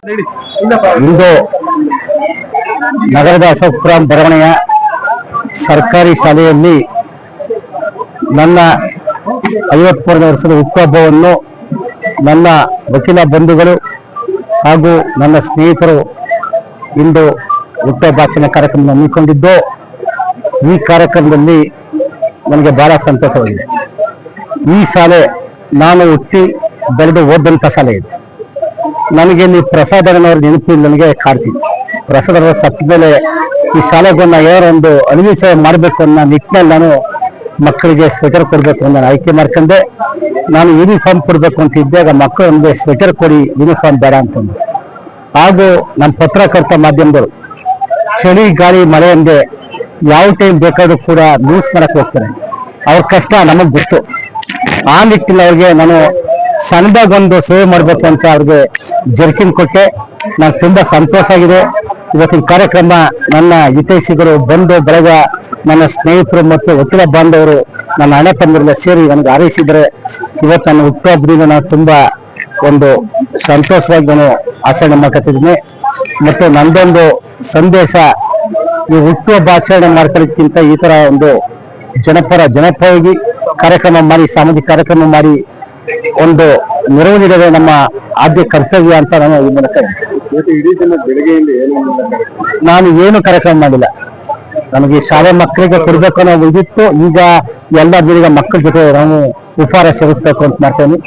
ಇಂದು ನಗರದ ಅಶೋಕಪುರಂ ಬಡಾವಣೆಯ ಸರ್ಕಾರಿ ಶಾಲೆಯಲ್ಲಿ ನನ್ನ 53ನೇ ವರ್ಷದ ಹುಟ್ಟುಹಬ್ಬವನ್ನು ನನ್ನ ವಕೀಲ ಬಂಧುಗಳು ಹಾಗೂ ನನ್ನ ಸ್ನೇಹಿತರು ಇಂದು ಹುಟ್ಟುಹಬ್ಬಾಚರಣೆ ಕಾರ್ಯಕ್ರಮ ಹಮ್ಮಿಕೊಂಡಿದ್ದು, ಈ ಕಾರ್ಯಕ್ರಮದಲ್ಲಿ ನನಗೆ ಬಹಳ ಸಂತೋಷವಾಗಿದೆ. ಈ ಶಾಲೆ ನಾನು ಹುಟ್ಟಿ ಬೆಳೆದು ಓದಂಥ ಶಾಲೆ ಇದೆ. ನನಗೆ ನೀವು ಪ್ರಸಾದನವ್ರ ನೆನಪು ನನಗೆ ಕಾಡ್ತೀನಿ. ಪ್ರಸಾದರ ಸತ್ತ ಮೇಲೆ ಈ ಶಾಲೆಗನ್ನ ಯಾರೋ ಒಂದು ಅನ್ವೇಷಣೆ ಮಾಡಬೇಕು ಅನ್ನೋ ನಿಟ್ಟಿನಲ್ಲಿ ನಾನು ಮಕ್ಕಳಿಗೆ ಸ್ವೆಟರ್ ಕೊಡಬೇಕು ಅಂತ ನಾನು ಆಯ್ಕೆ ಮಾಡ್ಕೊಂಡೆ. ನಾನು ಯೂನಿಫಾರ್ಮ್ ಕೊಡಬೇಕು ಅಂತ ಇದ್ದಾಗ ಮಕ್ಕಳು ಒಂದು ಸ್ವೆಟರ್ ಕೊಡಿ, ಯೂನಿಫಾರ್ಮ್ ಬೇಡ ಅಂತಂದು. ಹಾಗೂ ನಮ್ಮ ಪತ್ರಕರ್ತ ಮಾಧ್ಯಮದವರು ಚಳಿ ಗಾಳಿ ಮಳೆ ಎಂದೇ ಯಾವ ಟೈಮ್ ಬೇಕಾದ್ರೂ ಕೂಡ ನ್ಯೂಸ್ ಮಾಡಕ್ಕೆ ಹೋಗ್ತಾರೆ. ಅವ್ರ ಕಷ್ಟ ನಮಗೆ ಗೊತ್ತು. ಆ ನಿಟ್ಟಿನಲ್ಲಿ ಅವ್ರಿಗೆ ನಾನು ಸಣ್ಣದಾಗೊಂದು ಸೇವೆ ಮಾಡಬೇಕು ಅಂತ ಅವ್ರಿಗೆ ಜರ್ಕಿನ್ ಕೊಟ್ಟೆ. ನನಗೆ ತುಂಬಾ ಸಂತೋಷ ಆಗಿದೆ. ಇವತ್ತಿನ ಕಾರ್ಯಕ್ರಮ ನನ್ನ ಹಿತೈಷಿಗಳು ಬಂದು ಬಳಗ, ನನ್ನ ಸ್ನೇಹಿತರು ಮತ್ತು ವಕೀಲ ಬಾಂಧವರು, ನನ್ನ ಅಣ್ಣ ತಮ್ಮರೆಲ್ಲ ಸೇರಿ ನನಗೆ ಹಾರೈಸಿದರೆ ಇವತ್ತು ನನ್ನ ಹುಟ್ಟುಹಬ್ಬದಿಂದ ನಾನು ತುಂಬಾ ಒಂದು ಸಂತೋಷವಾಗಿ ನಾನು ಆಚರಣೆ ಮಾಡ್ಕೊತಿದ್ದೀನಿ. ಮತ್ತು ನಂದೊಂದು ಸಂದೇಶ, ಈ ಹುಟ್ಟುಹಬ್ಬ ಆಚರಣೆ ಮಾಡ್ಕೊಳ್ಳೋಕ್ಕಿಂತ ಈ ತರ ಒಂದು ಜನಪರವಾಗಿ ಕಾರ್ಯಕ್ರಮ ಮಾಡಿ, ಸಾಮಾಜಿಕ ಕಾರ್ಯಕ್ರಮ ಮಾಡಿ ಒಂದು ನೆರವು ನೀಡೋದೇ ನಮ್ಮ ಆದ್ಯ ಕರ್ತವ್ಯ ಅಂತ ನಾನು ಈ ಮೂಲಕ ನಾನು ಏನು ಕಾರ್ಯಕ್ರಮ ಮಾಡಿಲ್ಲ. ನನಗೆ ಶಾಲೆ ಮಕ್ಕಳಿಗೆ ಕೊಡ್ಬೇಕು ಅನ್ನೋ ಇದಿತ್ತು. ಈಗ ಎಲ್ಲ ಮಕ್ಕಳ ಜೊತೆ ನಾವು ಉಪಹಾರ ಸೇವಿಸ್ಬೇಕು ಅಂತ ಮಾಡ್ತೇನೆ.